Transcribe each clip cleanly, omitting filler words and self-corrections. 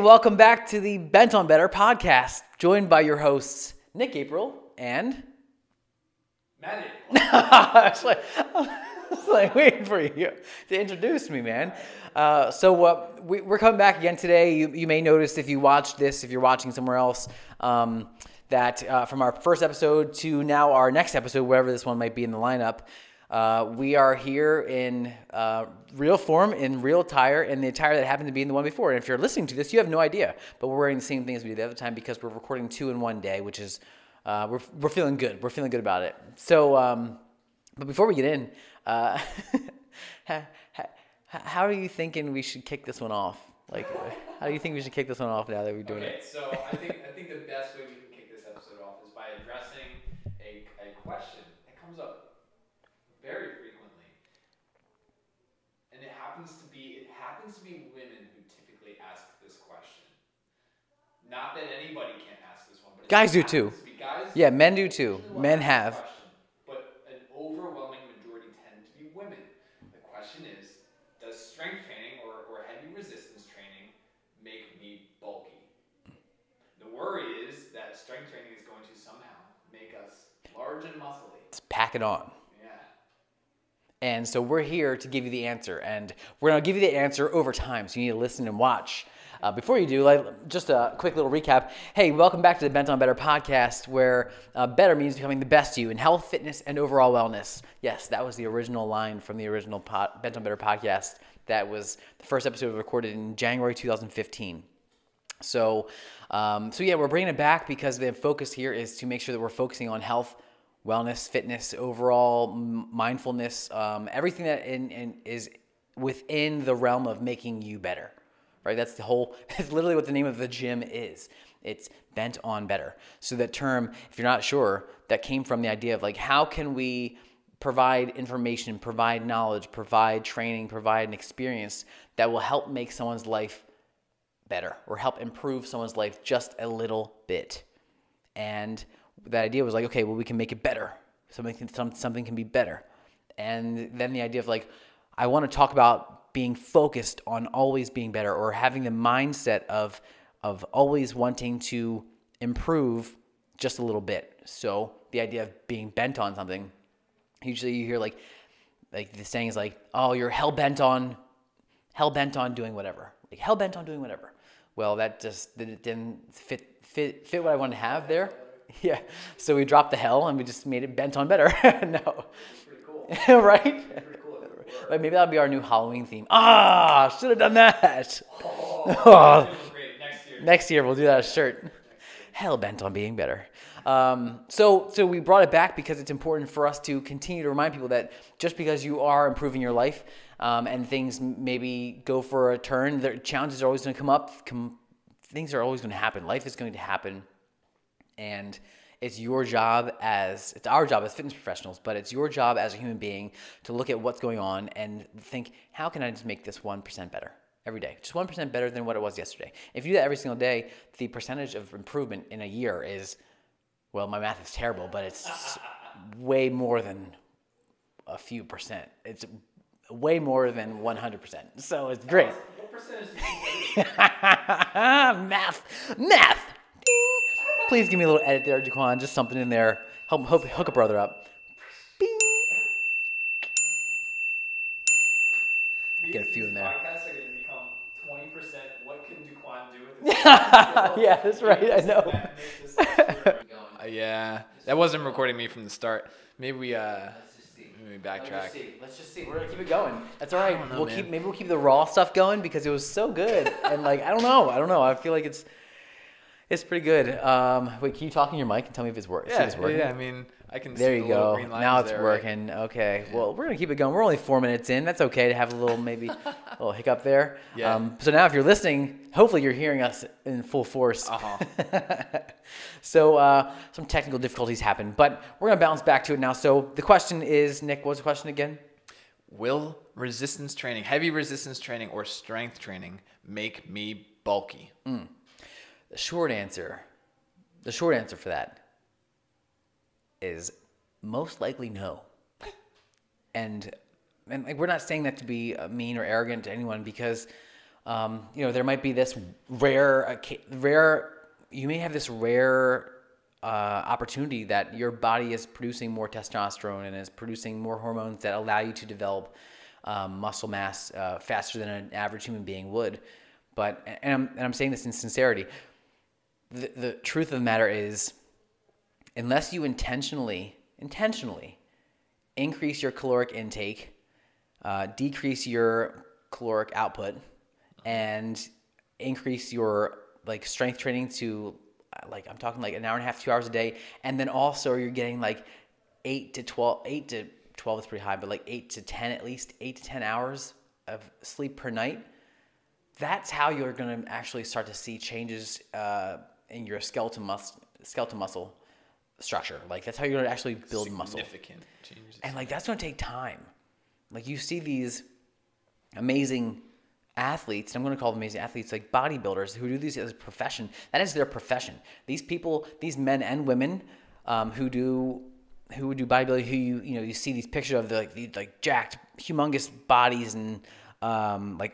welcome back to the Bent on Better podcast, joined by your hosts, Nick April and... Matt I was like waiting for you to introduce me, man. We're coming back again today. You may notice if you watch this, if you're watching somewhere else, that from our first episode to now our next episode, wherever this one might be in the lineup, we are here in real form, in real attire, in the attire that happened to be in the one before. And if you're listening to this, you have no idea. But we're wearing the same thing as we did the other time because we're recording 2 in one day, which is we're feeling good. We're feeling good about it. So, but before we get in, how are you thinking we should kick this one off? Like, how do you think we should kick this one off now that we're doing it? Okay, so I think the best way we can kick this episode off is by addressing a question that comes up very frequently, and it happens to be women who typically ask this question. Not that anybody can't ask this one, but guys do too. Guys, yeah, men do too. Men have. Question, but an overwhelming majority tend to be women. The question is, does strength training or heavy resistance training make me bulky? The worry is that strength training is going to somehow make us large and muscly. Let's pack it on. Yeah. And so we're here to give you the answer, and we're going to give you the answer over time, so you need to listen and watch. Before you do, just a quick little recap. Hey, welcome back to the Bent on Better podcast, where better means becoming the best you in health, fitness, and overall wellness. Yes, that was the original line from the original Bent on Better podcast. That was the first episode recorded in January 2015. So yeah, we're bringing it back because the focus here is to make sure that we're focusing on health, wellness, fitness, overall mindfulness, everything that is within the realm of making you better. Right? That's literally what the name of the gym is. It's Bent on Better. So that term, if you're not sure, that came from the idea of like, how can we provide information, provide knowledge, provide training, provide an experience that will help make someone's life better or help improve someone's life just a little bit. And that idea was like, okay, well, we can make it better. Something can be better. And then the idea of like, I want to talk about being focused on always being better, or having the mindset of always wanting to improve just a little bit. So the idea of being bent on something, usually you hear like the saying is like, oh, you're hell bent on doing whatever. Like hell bent on doing whatever. Well, that just didn't fit what I wanted to have there. Yeah. So we dropped the hell and we just made it bent on better. No. That's pretty cool. Right? Pretty cool. But maybe that'll be our new Halloween theme. Should have done that. Oh. Great. Next year we'll do that as a shirt. Hell bent on being better. So we brought it back because it's important for us to continue to remind people that just because you are improving your life and things maybe go for a turn, the challenges are always going to come up. Things are always going to happen. Life is going to happen. And it's our job as fitness professionals, but it's your job as a human being to look at what's going on and think, how can I just make this 1% better every day? Just 1% better than what it was yesterday. If you do that every single day, the percentage of improvement in a year is, well, my math is terrible, but it's way more than a few percent. It's way more than 100%. So it's great. What percentage do you think? Math. Ding. Please give me a little edit there, Jaquan. Just something in there. Hook a brother up. Bing. Get a few in there. Podcasts are going to become 20%. What can Jaquan do with this? Yeah, that's right. I know. Yeah, that wasn't recording me from the start. Maybe we backtrack. Let's just see. We're gonna keep it going. That's all right. Maybe we'll keep the raw stuff going because it was so good. And like I don't know. I feel like it's pretty good. Wait, can you talk in your mic and tell me if it's working? Yeah. I mean, I can. There see you the little go. green lines Now it's there, working. Right? Okay. Yeah. Well, we're gonna keep it going. We're only 4 minutes in. That's okay to have a little little hiccup there. Yeah. So now, if you're listening, hopefully you're hearing us in full force. So some technical difficulties happened, but we're gonna bounce back to it now. So the question is, Nick, what's the question again? Will resistance training, heavy resistance training, or strength training make me bulky? The short answer for that is most likely no. And like, we're not saying that to be mean or arrogant to anyone, because There might be this you may have this rare opportunity that your body is producing more testosterone and is producing more hormones that allow you to develop muscle mass faster than an average human being would. But I'm saying this in sincerity. The truth of the matter is, unless you intentionally increase your caloric intake, decrease your caloric output, and increase your strength training to I'm talking an hour and a half, 2 hours a day, and then also you're getting 8 to 12 is pretty high, but 8 to 10 at least, 8 to 10 hours of sleep per night. That's how you're going to actually start to see changes in your skeletal muscle structure. That's how you're going to actually build muscle. Significant changes. And that's going to take time. You see these amazing athletes, and I'm going to call them amazing athletes, bodybuilders who do these as a profession. That is their profession. These people, these men and women who do bodybuilding, who you see these pictures of the jacked, humongous bodies and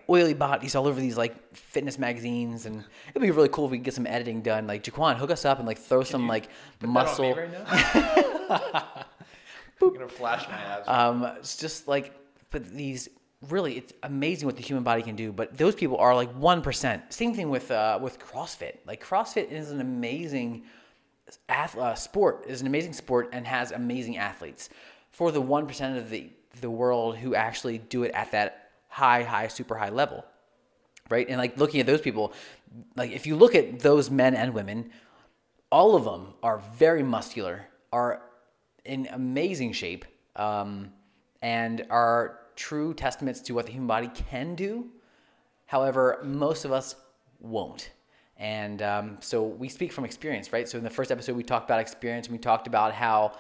oily bodies all over these fitness magazines, and it'd be really cool if we could get some editing done. Jaquan, hook us up and throw some muscle. That on me right now? I'm gonna flash my abs. It's just but these really, it's amazing what the human body can do. But those people are 1%. Same thing with CrossFit. CrossFit is an amazing sport. Is an amazing sport and has amazing athletes. For the 1% of the world who actually do it at that high, super high level, right? And looking at those people, if you look at those men and women, all of them are very muscular, are in amazing shape, and are true testaments to what the human body can do. However, most of us won't. And so we speak from experience, right? So in the first episode, we talked about experience, and we talked about how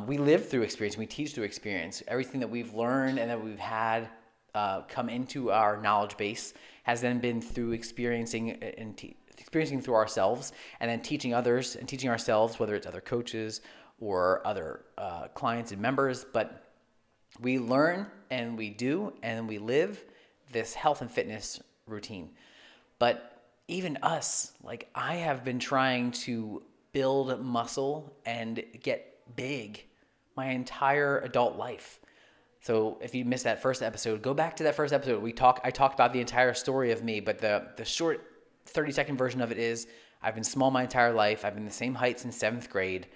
we live through experience, we teach through experience. Everything that we've learned and that we've had come into our knowledge base has then been through experiencing through ourselves, and then teaching others and teaching ourselves, whether it's other coaches or other clients and members. But we learn and we do and we live this health and fitness routine. But even us, I have been trying to build muscle and get big my entire adult life. So if you missed that first episode, go back to that first episode. I talked about the entire story of me, but the short 30-second version of it is I've been small my entire life. I've been the same height since 7th grade.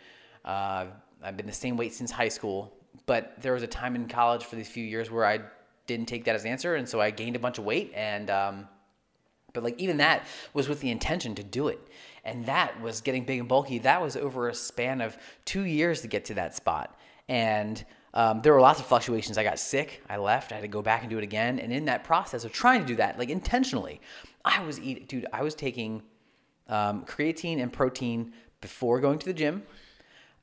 I've been the same weight since high school. But there was a time in college for these few years where I didn't take that as an answer, and so I gained a bunch of weight. And but even that was with the intention to do it, and that was getting big and bulky. That was over a span of 2 years to get to that spot. And there were lots of fluctuations. I got sick. I left. I had to go back and do it again. And in that process of trying to do that, intentionally, I was taking creatine and protein before going to the gym.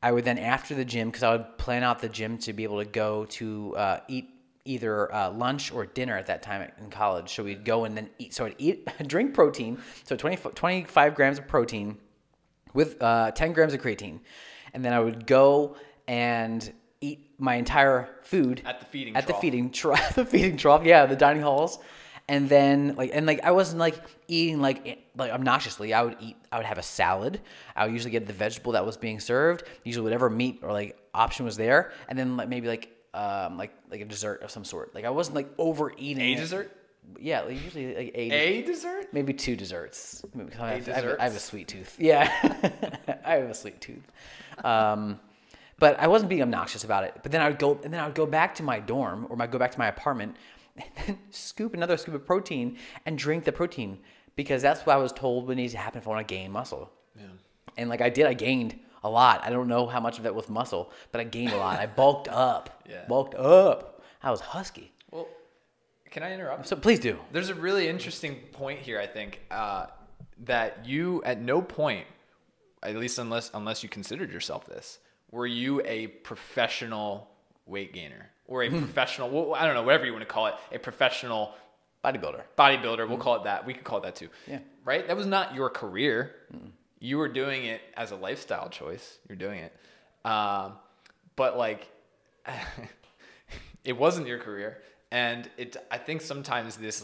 I would then, after the gym, because I would plan out the gym to be able to go to eat either lunch or dinner at that time in college. So we'd go and then eat. So I'd drink protein, so 25 grams of protein with 10 grams of creatine. And then I would go and eat my entire food at the feeding trough, yeah, the dining halls. And then I wasn't eating obnoxiously. I would have a salad. I would usually get the vegetable that was being served, usually whatever meat or option was there, and then maybe a dessert of some sort. I wasn't overeating. A dessert? Yeah, usually a dessert? Maybe 2 desserts. I have a sweet tooth. Yeah. I have a sweet tooth. But I wasn't being obnoxious about it. But then I would go back to my dorm, or go back to my apartment, and then scoop another scoop of protein and drink the protein, because that's what I was told would need to happen if I want to gain muscle. Yeah. And I gained a lot. I don't know how much of that was muscle, but I gained a lot. I bulked up. Yeah. Bulked up. I was husky. Well, can I interrupt? So please do. There's a really interesting point here, I think, that you at no point, at least unless you considered yourself this, were you a professional weight gainer or a professional, well, I don't know, whatever you want to call it, a professional bodybuilder. We'll call it that. We could call it that too. Yeah. Right? That was not your career. You were doing it as a lifestyle choice. You're doing it. But it wasn't your career. And I think sometimes this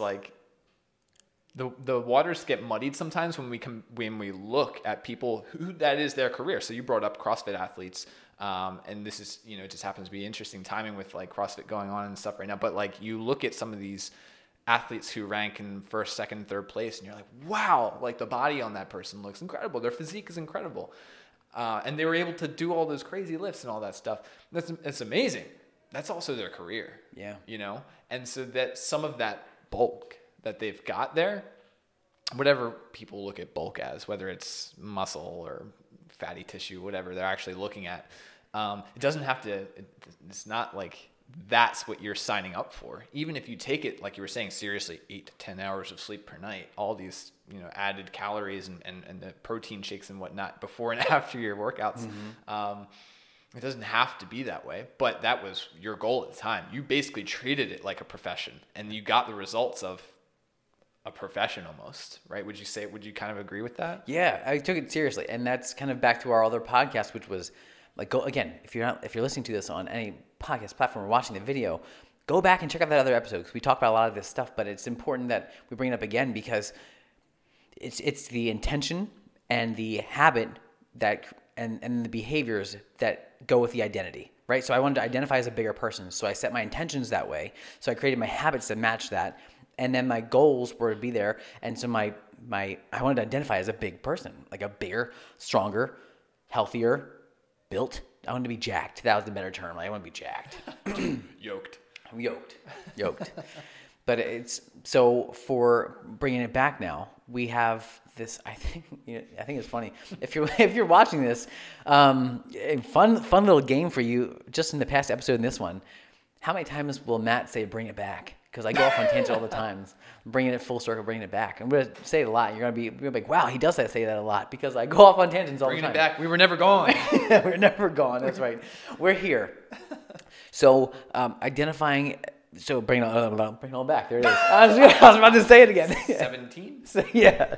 the waters get muddied sometimes when we look at people who that is their career. So you brought up CrossFit athletes, and this is, it just happens to be interesting timing with like CrossFit going on and stuff right now. But like you look at some of these athletes who rank in first, second, third place, and you're like, wow, like the body on that person looks incredible. Their physique is incredible, and they were able to do all those crazy lifts and all that stuff. That's amazing. That's also their career. Yeah. And so that some of that bulk that they've got there, whatever people look at bulk as, whether it's muscle or fatty tissue, whatever they're actually looking at, it doesn't have to, it's not like that's what you're signing up for. Even if you take it, like you were saying, seriously, 8 to 10 hours of sleep per night, all these, added calories and the protein shakes and whatnot before and after your workouts, it doesn't have to be that way, but that was your goal at the time. You basically treated it like a profession, and you got the results of a profession almost, right? Would you kind of agree with that? Yeah, I took it seriously. And that's kind of back to our other podcast, which was like, go again, if you're listening to this on any podcast platform or watching the video, go back and check out that other episode, because we talk about a lot of this stuff, but it's important that we bring it up again, because it's the intention and the habit that and the behaviors that go with the identity, right? So I wanted to identify as a bigger person. So I set my intentions that way. So I created my habits that match that. And then my goals were to be there. And so I wanted to identify as a big person, like a bigger, stronger, healthier, built. I wanted to be jacked. That was the better term. I want to be jacked. Yoked. I'm yoked. But it's, so for bringing it back now, we have this, I think it's funny. If you're watching this, a fun little game for you, just in the past episode and this one. How many times will Matt say, bring it back? Because I go off on tangents all the time, bringing it full circle, bringing it back. I'm going to say it a lot. You're going to be like, wow, he does say that a lot, because I go off on tangents all the time. Bringing it back. We were never gone. We're never gone. That's right. We're here. So identifying, so bring it all back. There it is. I was about to say it again. 17? So, yeah.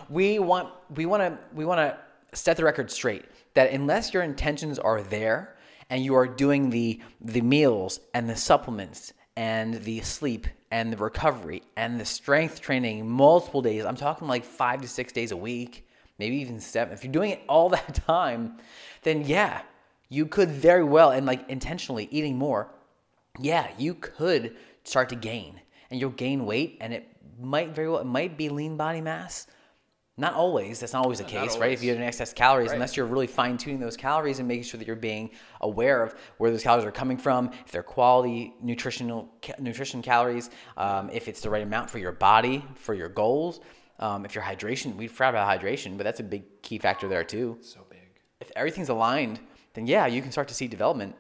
We want to set the record straight that unless your intentions are there and you are doing the meals and the supplements and the sleep and the recovery and the strength training multiple days, I'm talking like 5 to 6 days a week, maybe even 7. If you're doing it all that time, then yeah, you could very well, and like intentionally eating more, yeah, you could start to gain, and you'll gain weight, and it might be lean body mass. Not always. That's not always the case, right? If you have an excess calories, right, unless you're really fine-tuning those calories and making sure that you're being aware of where those calories are coming from, if they're quality nutrition calories, if it's the right amount for your body, for your goals, if your hydration, we forgot about hydration, but that's a big key factor there too. So big. If everything's aligned, then yeah, you can start to see development,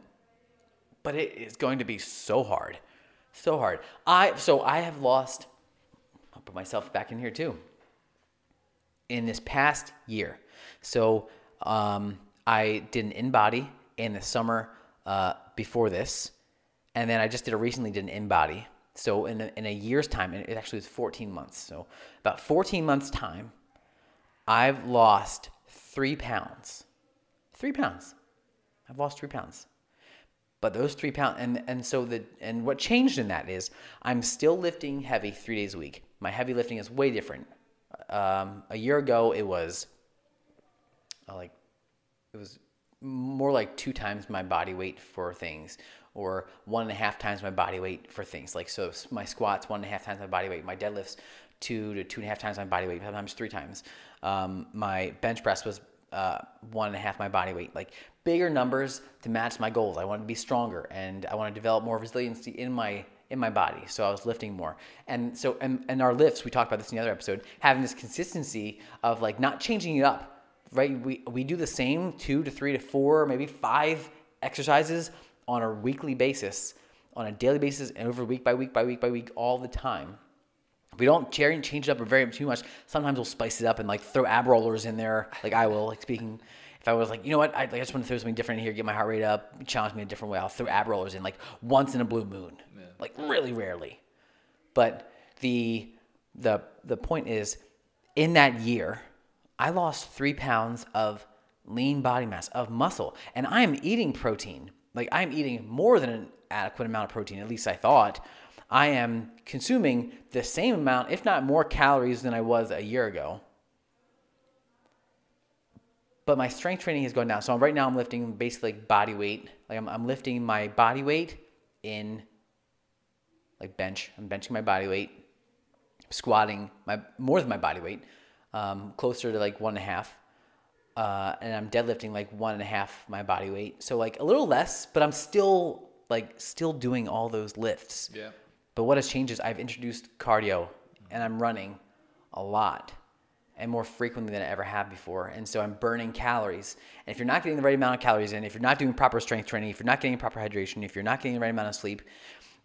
but it is going to be so hard. So hard. I have lost, I'll put myself back in here too, in this past year. So I did an in-body in the summer before this, and then I just recently did an in-body. So in a year's time, and it actually was 14 months. So about 14 months' time, I've lost 3 pounds. 3 pounds. I've lost 3 pounds. But those 3 pounds, and what changed in that is I'm still lifting heavy 3 days a week. My heavy lifting is way different. A year ago, it was more like 2 times my body weight for things, or 1.5 times my body weight for things. Like, so my squats 1.5 times my body weight, my deadlifts 2 to 2.5 times my body weight, sometimes 3 times. My bench press was 1.5 my body weight. Like bigger numbers to match my goals. I wanted to be stronger, and I want to develop more resiliency in my body. So I was lifting more. And so, and our lifts, we talked about this in the other episode, having this consistency of like not changing it up, right? We do the same 2 to 3 to 4, maybe 5 exercises on a weekly basis, on a daily basis, and over week by week all the time. We don't change it up very too much. Sometimes we'll spice it up and like throw ab rollers in there. Like I will, like speaking, if I was like, you know what, I just want to throw something different in here, get my heart rate up, challenge me in a different way, I'll throw ab rollers in like once in a blue moon, like really rarely. But the point is, in that year, I lost 3 pounds of lean body mass, of muscle, and I am eating protein. Like I'm eating more than an adequate amount of protein, at least I thought. I am consuming the same amount, if not more calories than I was a year ago. But my strength training has gone down. So right now I'm lifting basically like body weight. Like I'm lifting my body weight in like bench. I'm benching my body weight, squatting more than my body weight, closer to like 1.5. And I'm deadlifting like 1.5 my body weight. So like a little less, but I'm still doing all those lifts. Yeah. But what has changed is I've introduced cardio and I'm running a lot and more frequently than I ever have before. And so I'm burning calories. And if you're not getting the right amount of calories in, if you're not doing proper strength training, if you're not getting proper hydration, if you're not getting the right amount of sleep,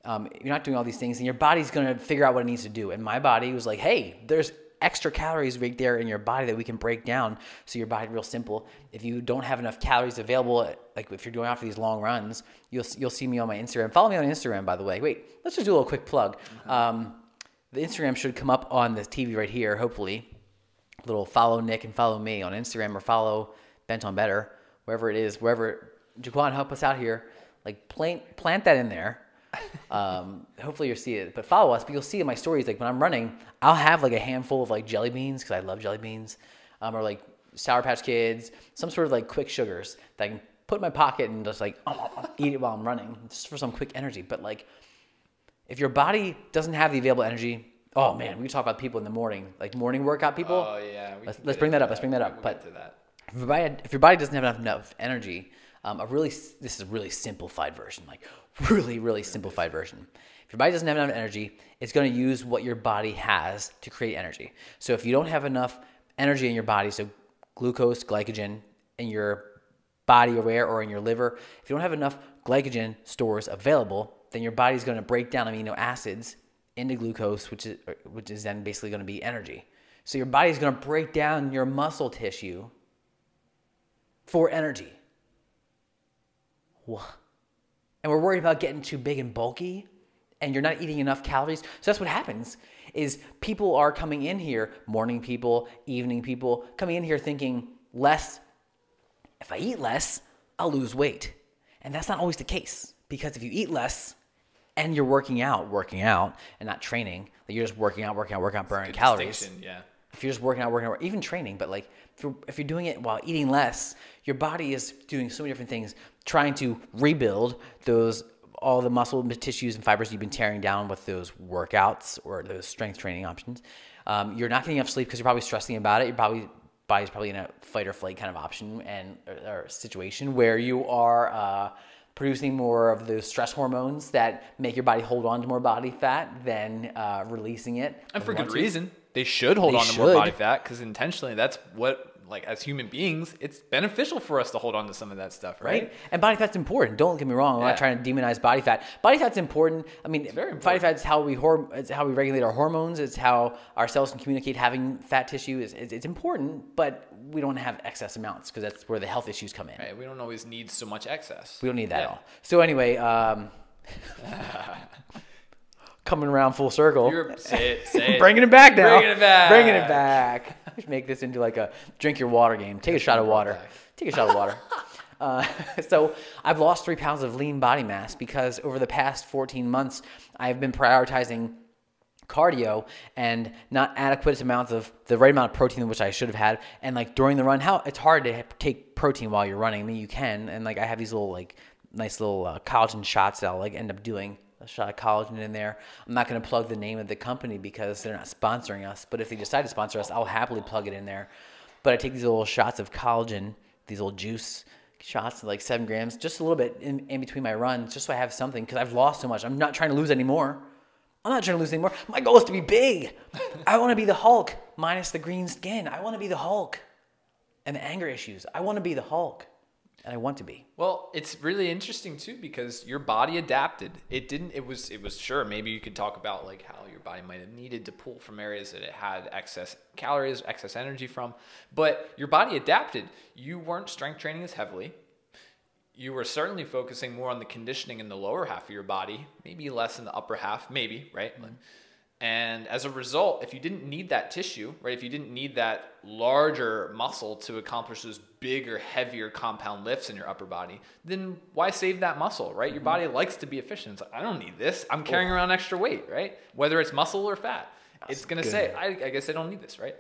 you're not doing all these things, and your body's going to figure out what it needs to do. And my body was like, hey, there's extra calories right there in your body that we can break down. So your body, real simple. If you don't have enough calories available, like if you're going out for these long runs, you'll see me on my Instagram. Follow me on Instagram, by the way. Wait, let's just do a little quick plug. The Instagram should come up on the TV right here, hopefully. Little follow Nick and follow me on Instagram, or follow BentOnBetter, wherever it is, wherever. Jaquan, help us out here. Like plant that in there. Hopefully you'll see it, but follow us. But you'll see in my stories, like when I'm running, I'll have like a handful of like jelly beans because I love jelly beans, or like Sour Patch Kids, some sort of like quick sugars that I can put in my pocket and just like eat it while I'm running, just for some quick energy. But like, if your body doesn't have the available energy, oh man, we talk about people in the morning, like morning workout people. Oh yeah, let's bring that up. Let's bring that up. We'll get to that. If your body doesn't have enough energy, this is a really simplified version, like really simplified version. If your body doesn't have enough energy, it's going to use what your body has to create energy. So if you don't have enough energy in your body, so glucose, glycogen in your body or in your liver, if you don't have enough glycogen stores available, then your body's going to break down amino acids into glucose, which is then basically going to be energy. So your body's going to break down your muscle tissue for energy. And we're worried about getting too big and bulky, and you're not eating enough calories. So that's what happens, is people are coming in here, morning people, evening people, coming in here thinking if I eat less, I'll lose weight. And that's not always the case, because if you eat less and you're working out and not training, like you're just working out, burning calories. Yeah. If you're just working out, even training, but like if you're doing it while eating less, your body is doing so many different things, trying to rebuild all the muscle tissues and fibers you've been tearing down with those workouts or those strength training options. You're not getting enough sleep because you're probably stressing about it. Your body's probably in a fight or flight kind of option or situation where you are producing more of those stress hormones that make your body hold on to more body fat than releasing it. And for good reason. They should hold on to more body fat, because intentionally that's what, like, as human beings, it's beneficial for us to hold on to some of that stuff, right? And body fat's important. Don't get me wrong. I'm not trying to demonize body fat. Body fat's important. I mean, it's very important. Body fat is how we regulate our hormones. It's how our cells can communicate. Having fat tissue it's important, but we don't have excess amounts, because that's where the health issues come in. Right. We don't always need so much excess. We don't need that at all. So anyway, coming around full circle. Say it. Bringing it back now. Bringing it back. Let's make this into like a drink your water game. Take a shot of water. So I've lost 3 pounds of lean body mass because over the past 14 months, I've been prioritizing cardio and not adequate amounts of the right amount of protein, which I should have had. And like during the run, it's hard to take protein while you're running. I mean, you can. And like I have these little like nice little collagen shots that I'll like end up doing. A shot of collagen in there. I'm not going to plug the name of the company because they're not sponsoring us. But if they decide to sponsor us, I'll happily plug it in there. But I take these little shots of collagen, these little juice shots, like 7 grams, just a little bit in between my runs, just so I have something, because I've lost so much. I'm not trying to lose anymore. My goal is to be big. I want to be the Hulk minus the green skin. I want to be the Hulk and the anger issues. I want to be the Hulk. And I want to be. Well, it's really interesting too, because your body adapted. It was sure, maybe you could talk about like how your body might have needed to pull from areas that it had excess calories, excess energy from, but your body adapted. You weren't strength training as heavily. You were certainly focusing more on the conditioning in the lower half of your body, maybe less in the upper half, maybe, right? Mm-hmm. And as a result, if you didn't need that tissue, right, if you didn't need that larger muscle to accomplish those bigger, heavier compound lifts in your upper body, then why save that muscle, right? Your body likes to be efficient. It's like, I don't need this. I'm carrying around extra weight, right? Whether it's muscle or fat. It's going to say, I guess I don't need this, right?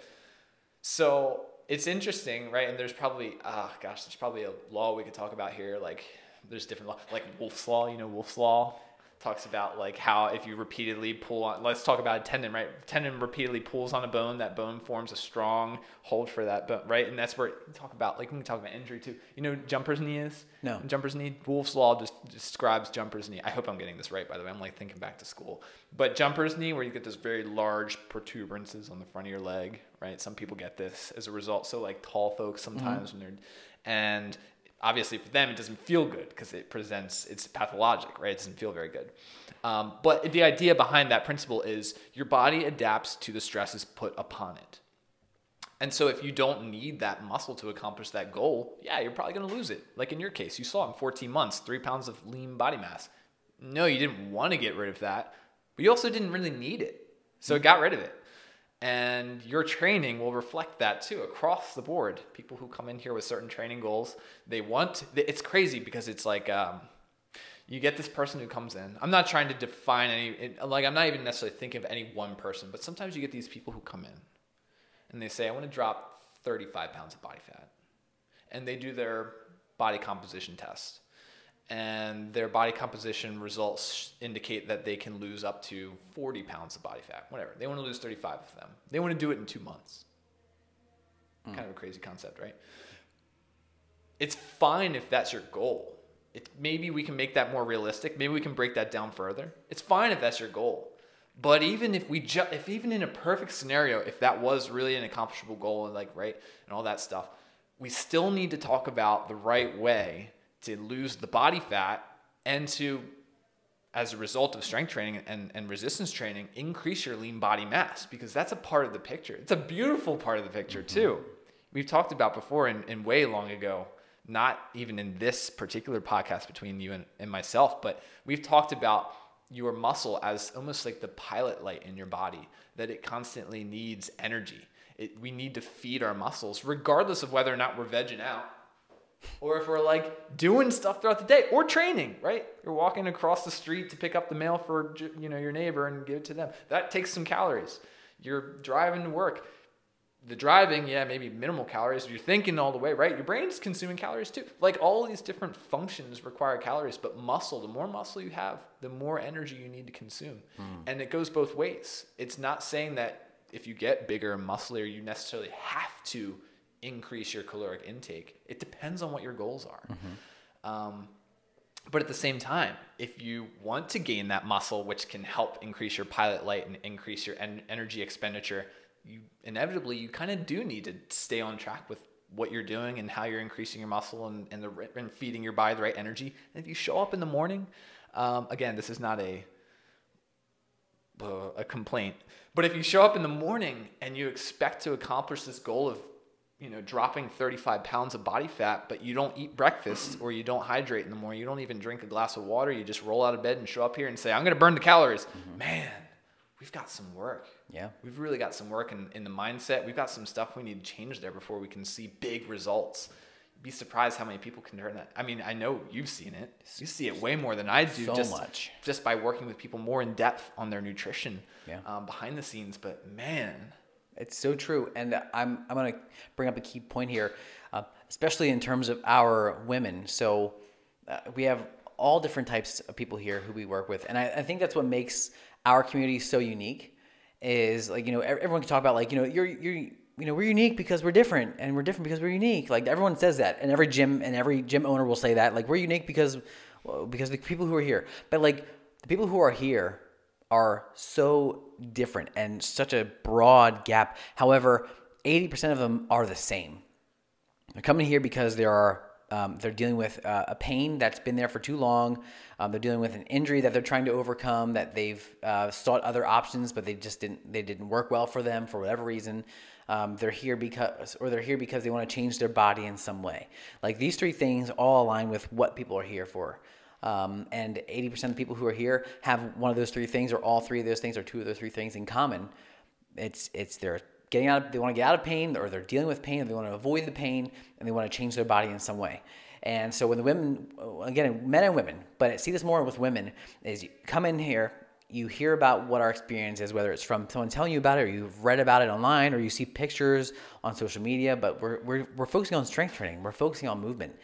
So it's interesting, right? And there's probably, there's probably a law we could talk about here. Like there's different law, like Wolff's Law, Wolff's Law talks about like how if you repeatedly pull on, let's talk about a tendon, right? Tendon repeatedly pulls on a bone, that bone forms a strong hold for that bone, right? And that's where we talk about, like we can talk about injury too. Jumper's knee is? No. Jumper's knee, Wolff's Law just describes jumper's knee. I hope I'm getting this right, by the way. I'm like thinking back to school. But jumper's knee, where you get those very large protuberances on the front of your leg, right? Some people get this as a result. So like tall folks sometimes when they're, and obviously for them, it doesn't feel good because it's pathologic, right? It doesn't feel very good. But the idea behind that principle is your body adapts to the stresses put upon it. And so if you don't need that muscle to accomplish that goal, yeah, you're probably going to lose it. Like in your case, you saw in 14 months, 3 pounds of lean body mass. No, you didn't want to get rid of that, but you also didn't really need it. So it got rid of it. And your training will reflect that too, across the board. People who come in here with certain training goals, it's crazy because it's like, you get this person who comes in. I'm not trying to define I'm not even necessarily thinking of any one person, but sometimes you get these people who come in and they say, I want to drop 35 pounds of body fat. And they do their body composition test. And their body composition results indicate that they can lose up to 40 pounds of body fat, whatever. They want to lose 35 of them. They want to do it in 2 months. Kind of a crazy concept, right? It's fine if that's your goal. Maybe we can make that more realistic. Maybe we can break that down further. It's fine if that's your goal. But even if even in a perfect scenario, if that was really an accomplishable goal and and all that stuff, we still need to talk about the right way to lose the body fat and to, as a result of strength training and resistance training, increase your lean body mass, because that's a part of the picture. It's a beautiful part of the picture too. We've talked about before and way long ago, not even in this particular podcast between you and myself, but we've talked about your muscle as almost like the pilot light in your body, that it constantly needs energy. We need to feed our muscles regardless of whether or not we're vegging out, or if we're like doing stuff throughout the day or training, right? You're walking across the street to pick up the mail for your neighbor and give it to them. That takes some calories. You're driving to work. The driving, yeah, maybe minimal calories. You're thinking all the way, right? Your brain's consuming calories too. Like all these different functions require calories, but muscle, the more muscle you have, the more energy you need to consume. And it goes both ways. It's not saying that if you get bigger and musclier, you necessarily have to increase your caloric intake. It depends on what your goals are. But at the same time, if you want to gain that muscle, which can help increase your pilot light and increase your energy expenditure, you kind of do need to stay on track with what you're doing and how you're increasing your muscle and feeding your body the right energy. And if you show up in the morning, again, this is not a complaint, but if you show up in the morning and you expect to accomplish this goal of dropping 35 pounds of body fat, but you don't eat breakfast or you don't hydrate in the morning, you don't even drink a glass of water, you just roll out of bed and show up here and say, I'm going to burn the calories. Man, we've got some work. Yeah. We've really got some work in the mindset. We've got some stuff we need to change there before we can see big results. You'd be surprised how many people can turn that. I mean, I know you've seen it. You see it way more than I do. Just by working with people more in depth on their nutrition behind the scenes. But man, it's so true. And I'm going to bring up a key point here, especially in terms of our women. So we have all different types of people here who we work with. And I think that's what makes our community so unique is everyone can talk about we're unique because we're different, and we're different because we're unique. Like everyone says that, and every gym owner will say that, like we're unique because the people who are here. But like the people who are here are so different and such a broad gap. However, 80% of them are the same. They're coming here because they're dealing with a pain that's been there for too long. They're dealing with an injury that they're trying to overcome, that they've sought other options, but they didn't work well for them for whatever reason. They're here because they want to change their body in some way. Like these three things all align with what people are here for. And 80% of the people who are here have one of those three things, or all three of those things, or two of those three things in common. It's they're getting out. They want to get out of pain, or they're dealing with pain, or they want to avoid the pain, and they want to change their body in some way. And so when the women, again, men and women, but I see this more with women, is you come in here, you hear about what our experience is, whether it's from someone telling you about it, or you've read about it online, or you see pictures on social media. But we're focusing on strength training. We're focusing on movement,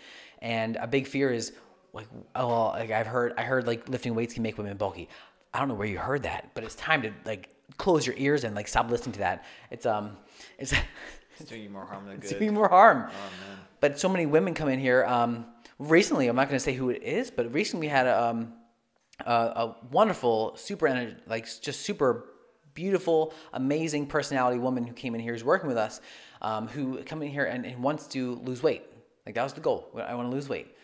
and a big fear is like, oh, like I heard like lifting weights can make women bulky. I don't know where you heard that, but it's time to like close your ears and like stop listening to that. It's doing you more harm than good. It's doing you more harm. Oh man. But so many women come in here. Recently, I'm not going to say who it is, but recently we had a wonderful, just super beautiful, amazing personality woman who came in here, who's working with us, who come in here and wants to lose weight. Like that was the goal. I want to lose weight.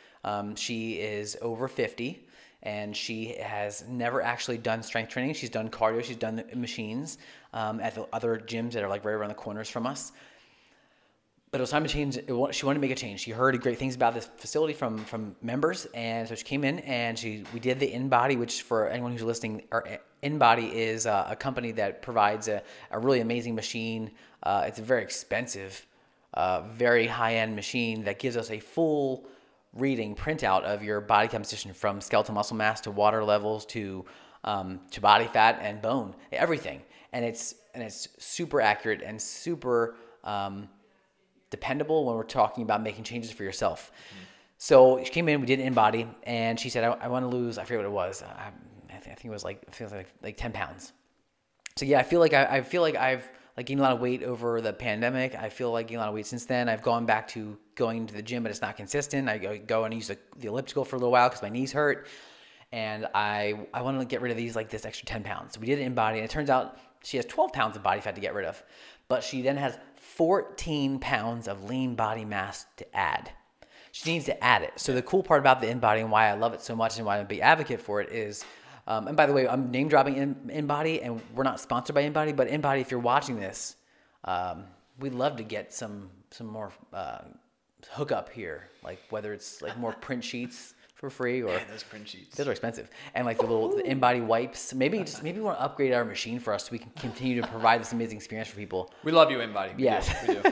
She is over 50, and she has never actually done strength training. She's done cardio. She's done machines at the other gyms that are like right around the corners from us. But it was time to change. She wanted to make a change. She heard great things about this facility from members, and so she came in and we did the InBody, which for anyone who's listening, our InBody is a company that provides a really amazing machine. It's a very expensive, very high-end machine that gives us a full reading printout of your body composition, from skeletal muscle mass to water levels to body fat and bone, everything. And it's super accurate and super dependable when we're talking about making changes for yourself. So she came in, we did InBody, and she said, I want to lose, I forget what it was. I think it was like 10 pounds. So yeah, I feel like I've gained a lot of weight over the pandemic. I feel like gained a lot of weight since then. I've gone back to going to the gym, but it's not consistent. I go and use the elliptical for a little while because my knees hurt. And I want to get rid of this extra 10 pounds. So we did it InBody, and it turns out she has 12 pounds of body fat to get rid of. But she then has 14 pounds of lean body mass to add. She needs to add it. So the cool part about the InBody and why I love it so much and why I'm a big advocate for it is, and by the way, I'm name dropping InBody, and we're not sponsored by InBody, but InBody, if you're watching this, we'd love to get some more hookup here, like whether it's like more print sheets for free, or those print sheets. Those are expensive, and like the InBody wipes. Maybe we want to upgrade our machine for us so we can continue to provide this amazing experience for people. We love you, InBody. Yes, we do.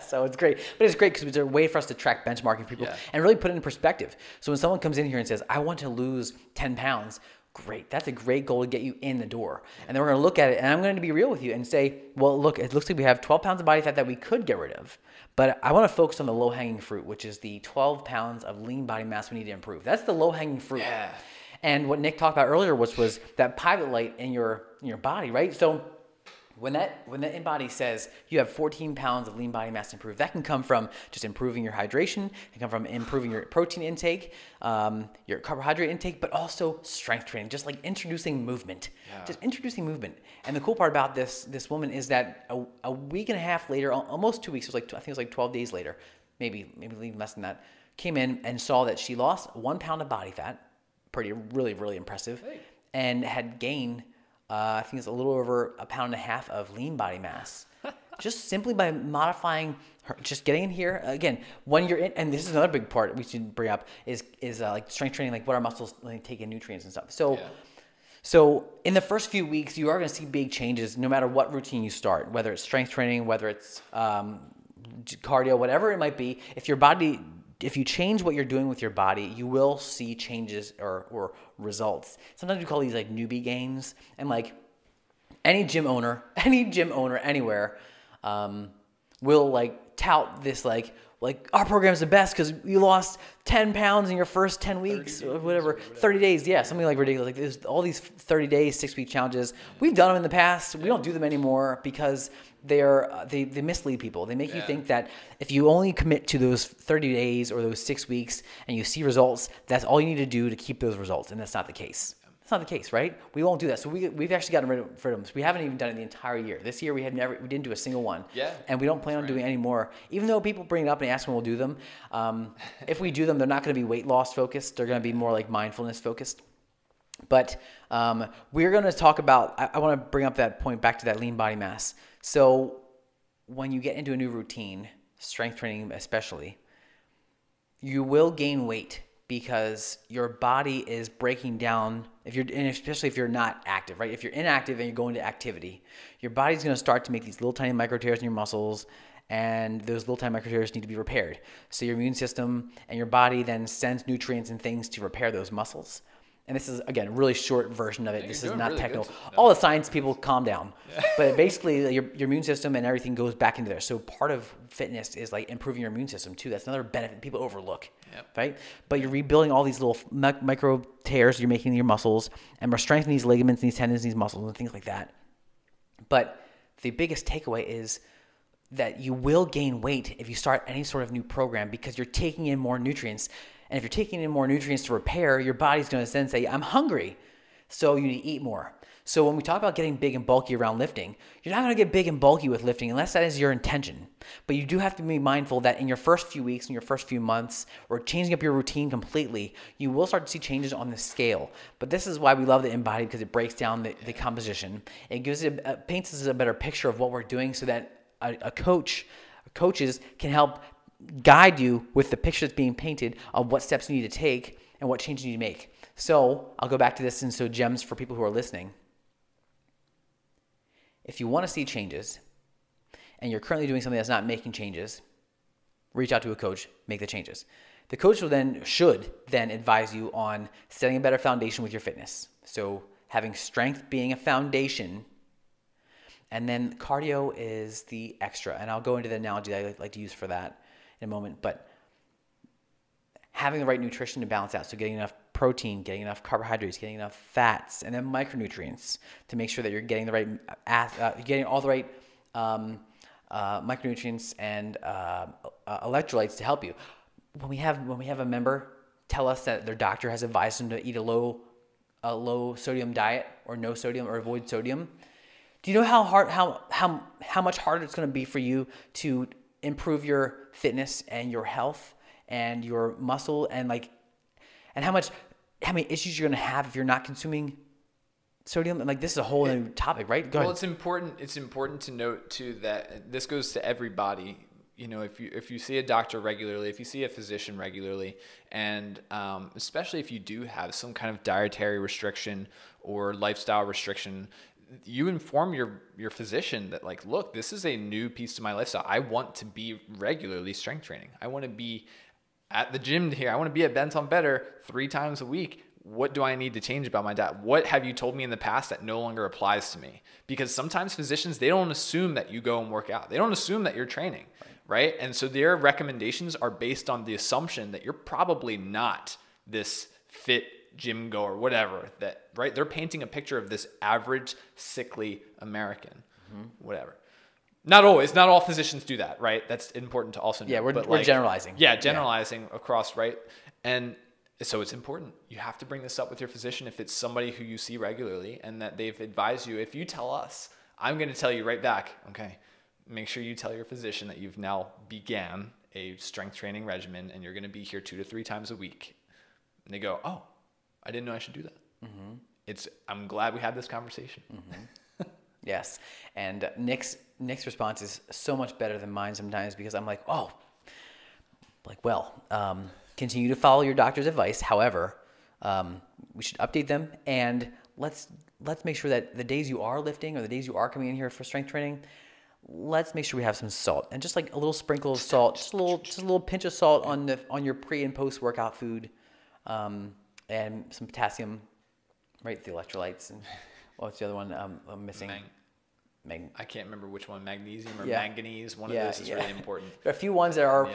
So it's great, but it's great because it's a way for us to track benchmarking people and really put it in perspective. So when someone comes in here and says, "I want to lose 10 pounds," great. That's a great goal to get you in the door. And then we're going to look at it, and I'm going to be real with you and say, well, look, it looks like we have 12 pounds of body fat that we could get rid of. But I want to focus on the low-hanging fruit, which is the 12 pounds of lean body mass we need to improve. That's the low-hanging fruit. Yeah. And what Nick talked about earlier was that pilot light in your body, right? So when that InBody says you have 14 pounds of lean body mass to improve, that can come from just improving your hydration, it can come from improving your protein intake, your carbohydrate intake, but also strength training, just like introducing movement. Yeah. Just introducing movement. And the cool part about this woman is that a week and a half later, almost 2 weeks, I think it was like 12 days later, maybe even less than that, came in and saw that she lost 1 pound of body fat, really, really impressive, and had gained I think it's a little over 1.5 pounds of lean body mass, just simply by modifying her, just getting in here. Again, when you're in, and this is another big part we should bring up is like strength training, like what our muscles like, take in nutrients and stuff. So in the first few weeks, you are going to see big changes no matter what routine you start, whether it's strength training, whether it's cardio, whatever it might be. If you change what you're doing with your body, you will see changes or results. Sometimes we call these like newbie gains, and like any gym owner anywhere will like tout this like our program's the best because you lost 10 pounds in your first 10 weeks or whatever, 30 days. Yeah, something like ridiculous. Like there's all these 30 days, 6-week challenges. We've done them in the past. We don't do them anymore because they mislead people. They make you think that if you only commit to those 30 days or those 6 weeks and you see results, that's all you need to do to keep those results. And that's not the case. That's not the case, right? We won't do that. So we've actually gotten rid of them. So we haven't even done it the entire year. This year we didn't do a single one. Yeah. And we don't plan on doing any more. Even though people bring it up and ask when we'll do them, if we do them, they're not going to be weight loss focused. They're going to be more like mindfulness focused. But we're going to talk about, I want to bring up that point back to that lean body mass. So when you get into a new routine, strength training especially, you will gain weight, because your body is breaking down, and especially if you're not active, right? If you're inactive and you're going to activity, your body's going to start to make these little tiny micro tears in your muscles, and those little tiny micro tears need to be repaired. So your immune system and your body then sends nutrients and things to repair those muscles. And this is, again, a really short version of it. This is not really technical. All the science people, calm down. Yeah. But basically, your immune system and everything goes back into there. So part of fitness is like improving your immune system too. That's another benefit people overlook, right? But you're rebuilding all these little micro tears you're making in your muscles, and we're strengthening these ligaments, these tendons, these muscles, and things like that. But the biggest takeaway is that you will gain weight if you start any sort of new program because you're taking in more nutrients. And if you're taking in more nutrients to repair, your body's going to then say, I'm hungry, so you need to eat more. So when we talk about getting big and bulky around lifting, you're not going to get big and bulky with lifting unless that is your intention. But you do have to be mindful that in your first few weeks, in your first few months, or changing up your routine completely, you will start to see changes on the scale. But this is why we love the InBody, because it breaks down the composition. It gives it paints us a better picture of what we're doing so that coaches can help guide you with the picture that's being painted of what steps you need to take and what changes you need to make. So I'll go back to this, and so gems for people who are listening. If you want to see changes and you're currently doing something that's not making changes, reach out to a coach, make the changes. The coach should then advise you on setting a better foundation with your fitness. So having strength being a foundation, and then cardio is the extra. And I'll go into the analogy that I like to use for that in a moment. But having the right nutrition to balance out, so getting enough protein, getting enough carbohydrates, getting enough fats, and then micronutrients to make sure that you're getting the right, getting all the right micronutrients and electrolytes to help you. When we have a member tell us that their doctor has advised them to eat a low sodium diet, or no sodium, or avoid sodium, do you know how much harder it's going to be for you to improve your fitness and your health and your muscle, and how many issues you're going to have if you're not consuming sodium? And this is a whole new topic, right? Go ahead. It's important to note too that this goes to everybody. You know, if you see a doctor regularly, if you see a physician regularly, and especially if you do have some kind of dietary restriction or lifestyle restriction, you inform your physician that, look, this is a new piece to my lifestyle. I want to be regularly strength training. I want to be at the gym here. I want to be at BentOnBetter 3 times a week. What do I need to change about my diet? What have you told me in the past that no longer applies to me? Because sometimes physicians, they don't assume that you go and work out. They don't assume that you're training, right? And so their recommendations are based on the assumption that you're probably not this fit gym goer, whatever, that, right? They're painting a picture of this average, sickly American, whatever. Not always, not all physicians do that, right? That's important to also know. Yeah, we're generalizing. Yeah, generalizing across, right? And so it's important. You have to bring this up with your physician if it's somebody who you see regularly and that they've advised you. If you tell us, I'm going to tell you right back, okay, make sure you tell your physician that you've now began a strength training regimen and you're going to be here 2 to 3 times a week. And they go, oh, I didn't know I should do that. I'm glad we had this conversation. Yes. And Nick's response is so much better than mine sometimes, because I'm like, continue to follow your doctor's advice. However, we should update them, and let's make sure that the days you are lifting or the days you are coming in here for strength training, let's make sure we have some salt, and just a little sprinkle of salt, just a little pinch of salt on your pre and post workout food, and some potassium, right? The electrolytes, and what's the other one I'm missing? I can't remember which one, magnesium or manganese. One of those is really important. There are a few ones that are,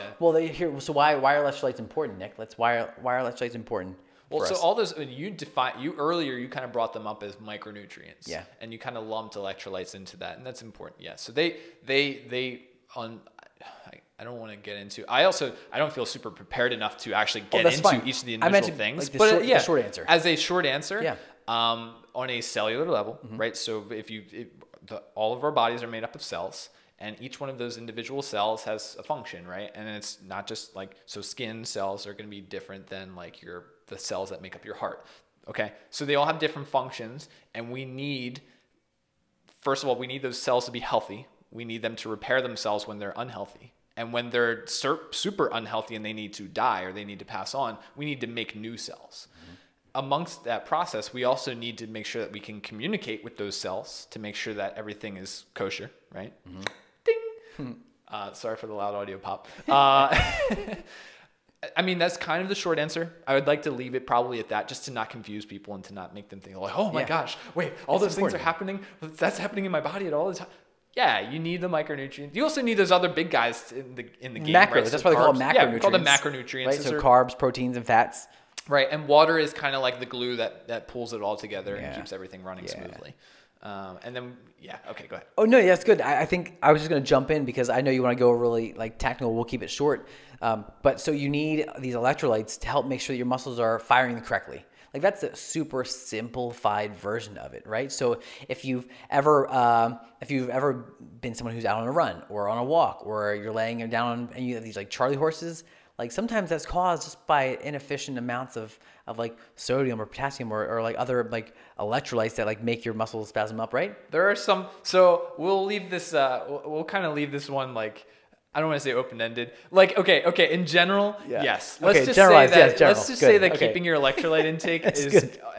so why are electrolytes important, Nick? Why are electrolytes important? Well, so all those, earlier you kind of brought them up as micronutrients. Yeah. And you kind of lumped electrolytes into that, and that's important. Yeah. So I don't want to get into. I don't feel super prepared enough to actually get into each of the individual things. The short answer. As a short answer, on a cellular level, right? So all of our bodies are made up of cells, and each one of those individual cells has a function, right? And it's not just so skin cells are going to be different than the cells that make up your heart. Okay, so they all have different functions, and first of all, we need those cells to be healthy. We need them to repair themselves when they're unhealthy. And when they're super unhealthy and they need to die or they need to pass on, we need to make new cells. Amongst that process, we also need to make sure that we can communicate with those cells to make sure that everything is kosher, right? Ding! Sorry for the loud audio pop. I mean, that's kind of the short answer. I would like to leave it probably at that, just to not confuse people and to not make them think like, oh my gosh, wait, all those things are happening. That's happening in my body at all the time. Yeah, you need the micronutrients. You also need those other big guys in the game. Macros. Right? That's so why they call them macronutrients. Yeah, we call them macronutrients. Right? So carbs, proteins, and fats. Right, and water is kind of like the glue that pulls it all together and keeps everything running smoothly. And then, okay, go ahead. Oh, no, that's good. I think I was just going to jump in because I know you want to go really like technical. We'll keep it short. But so you need these electrolytes to help make sure that your muscles are firing correctly. Like that's a super simplified version of it, right? So if you've ever been someone who's out on a run or on a walk or you're laying down and you have these like Charlie horses, like sometimes that's caused just by inefficient amounts of like sodium or potassium or like other like electrolytes that like make your muscles spasm up, right? There are some, so we'll leave this, we'll kind of leave this one like, I don't want to say open-ended. Like, okay. In general, yes. Let's just say that. Let's just say that keeping your electrolyte intake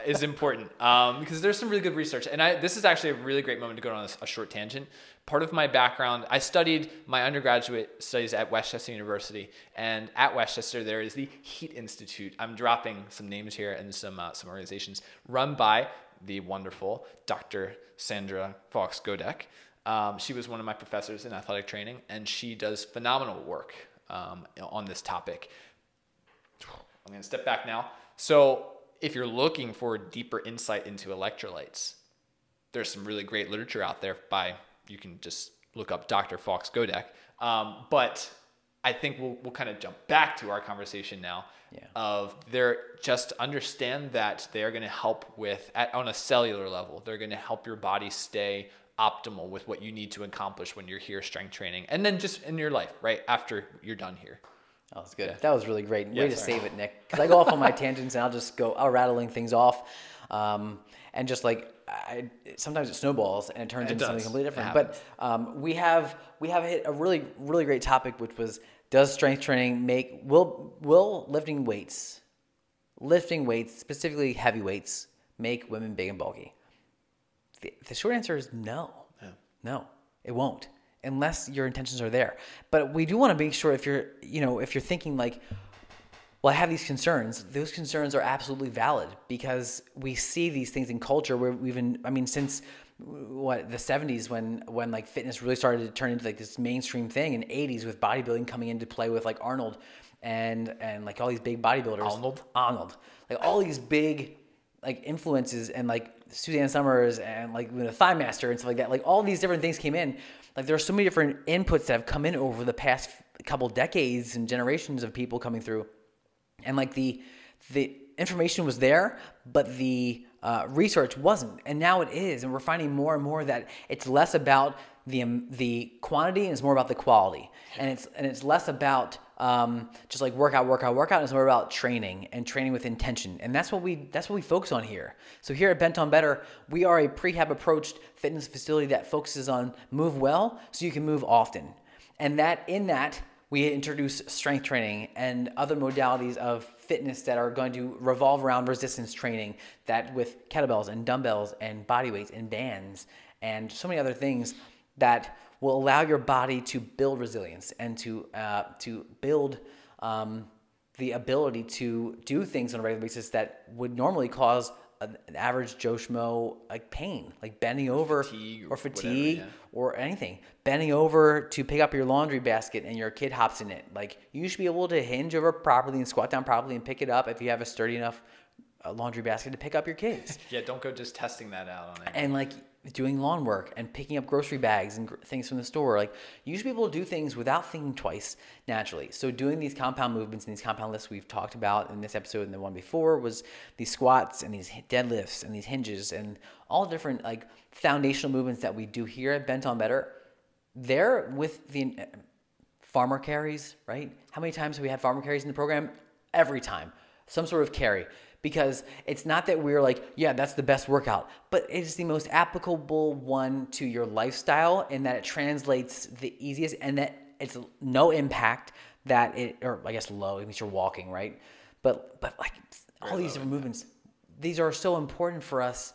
is important because there's some really good research. And this is actually a really great moment to go on a short tangent. Part of my background, I studied my undergraduate studies at Westchester University, and at Westchester there is the Heat Institute. I'm dropping some names here and some organizations run by the wonderful Dr. Sandra Fox-Godek. She was one of my professors in athletic training, and she does phenomenal work on this topic. I'm going to step back now. So if you're looking for deeper insight into electrolytes, there's some really great literature out there you can just look up Dr. Fox-Godek. But I think we'll kind of jump back to our conversation now just understand that they're going to help on a cellular level, they're going to help your body stay optimal with what you need to accomplish when you're here strength training and then just in your life right after you're done here. That was good. That was really great. Way to save it, Nick. Because I go off on my tangents and I'll rattling things off. And just like sometimes it snowballs and it turns into something completely different. But we have hit a really, really great topic, which was, does strength training will lifting weights, specifically heavy weights, make women big and bulky? The short answer is no. Yeah. No, it won't, unless your intentions are there. But we do want to make sure if you're thinking like, well, I have these concerns, those concerns are absolutely valid because we see these things in culture where since the 70s when like fitness really started to turn into like this mainstream thing, in 80s with bodybuilding coming into play with like Arnold and like all these big bodybuilders. Arnold. Like all these big like influences and like Suzanne Summers and like the Thigh Master and stuff like that. Like all these different things came in. Like there are so many different inputs that have come in over the past couple decades and generations of people coming through. And like the information was there, but the research wasn't. And now it is. And we're finding more and more that it's less about the quantity and it's more about the quality. And it's less about just like workout. And it's more about training and training with intention. And that's what we focus on here. So here at BentOnBetter, we are a prehab approached fitness facility that focuses on move well so you can move often. And in that we introduce strength training and other modalities of fitness that are going to revolve around resistance training, that with kettlebells and dumbbells and body weights and bands and so many other things that will allow your body to build resilience and to build the ability to do things on a regular basis that would normally cause an average Joe Schmo like pain, like bending over fatigue or anything. Bending over to pick up your laundry basket and your kid hops in it. Like you should be able to hinge over properly and squat down properly and pick it up if you have a sturdy enough laundry basket to pick up your kids. Yeah, don't go just testing that out on it. And like doing lawn work and picking up grocery bags and things from the store. Like you should be able to do things without thinking twice naturally. So doing these compound movements and these compound lifts we've talked about in this episode and the one before was these squats and these deadlifts and these hinges and all different like foundational movements that we do here at BentOnBetter. They're with the farmer carries, right? How many times have we had farmer carries in the program? Every time. Some sort of carry. Because it's not that we're like, yeah, that's the best workout, but it is the most applicable one to your lifestyle in that it translates the easiest and that it's no impact that it, or I guess low, it means you're walking, right? But like all Very these low different movements, these are so important for us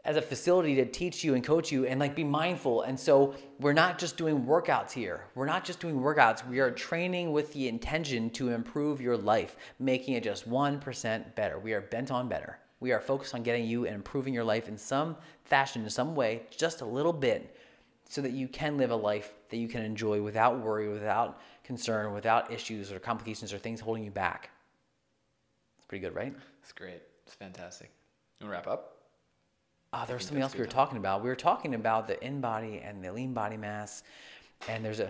as a facility to teach you and coach you and like be mindful. And so we're not just doing workouts here. We're not just doing workouts. We are training with the intention to improve your life, making it just 1% better. We are bent on better. We are focused on getting you and improving your life in some fashion, in some way, just a little bit, so that you can live a life that you can enjoy without worry, without concern, without issues or complications or things holding you back. It's pretty good, right? It's great. It's fantastic. You want to wrap up? There's something else we were talking about. We were talking about the in-body and the lean body mass. And there's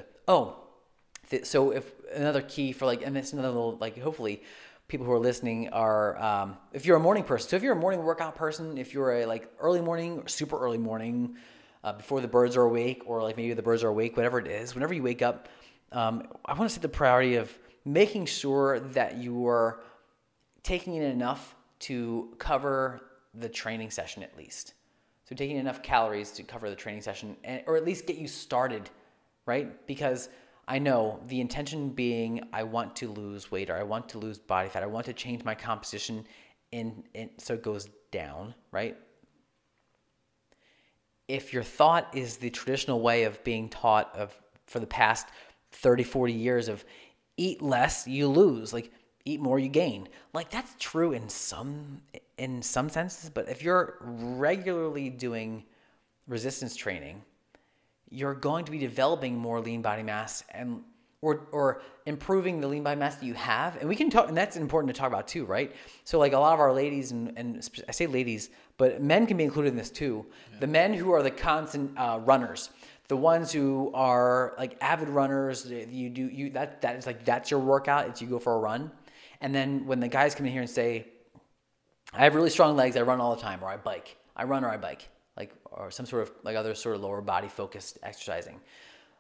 so if another key for like, and it's another little, like, hopefully people who are listening are, if you're a morning person, so if you're a morning workout person, if you're a like early morning or super early morning, before the birds are awake, or like maybe the birds are awake, whatever it is, whenever you wake up, I want to set the priority of making sure that you are taking in enough to cover the training session at least. So taking enough calories to cover the training session, or at least get you started, right? Because I know the intention being I want to lose weight, or I want to lose body fat, I want to change my composition so it goes down, right? If your thought is the traditional way of being taught for the past 30, 40 years of eat less, you lose, like eat more, you gain. Like that's true in some senses, but if you're regularly doing resistance training, you're going to be developing more lean body mass and or improving the lean body mass that you have. And we can talk, and that's important to talk about too, right? So like a lot of our ladies, and I say ladies, but men can be included in this too. Yeah. The men who are the constant runners, the ones who are like avid runners, that is like, that's your workout. It's you go for a run. And then when the guys come in here and say, I have really strong legs, I run all the time, or I bike. I run or I bike, like, or some sort of like other sort of lower body focused exercising.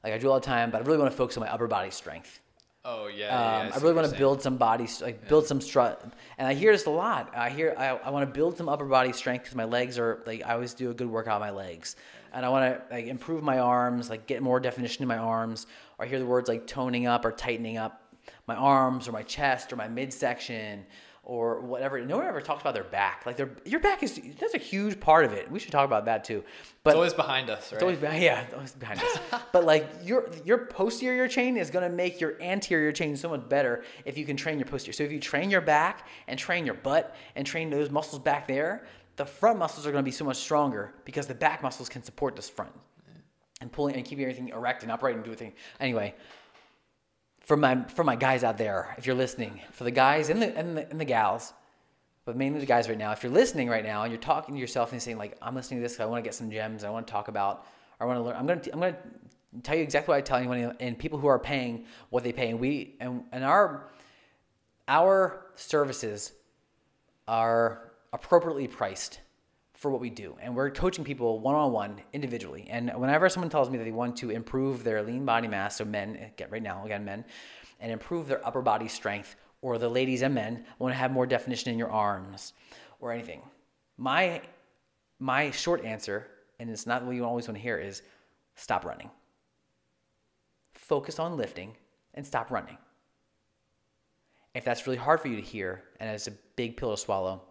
Like I do all the time, but I really want to focus on my upper body strength. Oh yeah. I really want to build some body, build some strut. And I hear this a lot. I want to build some upper body strength because my legs are like, I always do a good workout on my legs. And I want to like improve my arms, like get more definition in my arms. Or I hear the words like toning up or tightening up my arms or my chest or my midsection or whatever. No one ever talks about their back. Like your back that's a huge part of it. We should talk about that too. But it's always behind us, right? It's always behind us. But like your posterior chain is going to make your anterior chain so much better if you can train your posterior. So if you train your back and train your butt and train those muscles back there, the front muscles are going to be so much stronger because the back muscles can support this front and pulling and keeping everything erect and upright and do a thing. Anyway, for my guys out there, if you're listening, for the guys and the gals, but mainly the guys right now, if you're listening right now and you're talking to yourself and saying like, I'm listening to this because I want to get some gems, I want to talk about, I want to learn, I'm going to tell you exactly what I tell anyone, and people who are paying what they pay, and our services are appropriately priced for what we do, and we're coaching people one-on-one individually. And whenever someone tells me that they want to improve their lean body mass, so men, men, and improve their upper body strength, or the ladies and men want to have more definition in your arms or anything, my short answer, and it's not what you always want to hear, is stop running. Focus on lifting and stop running. If that's really hard for you to hear and it's a big pill to swallow,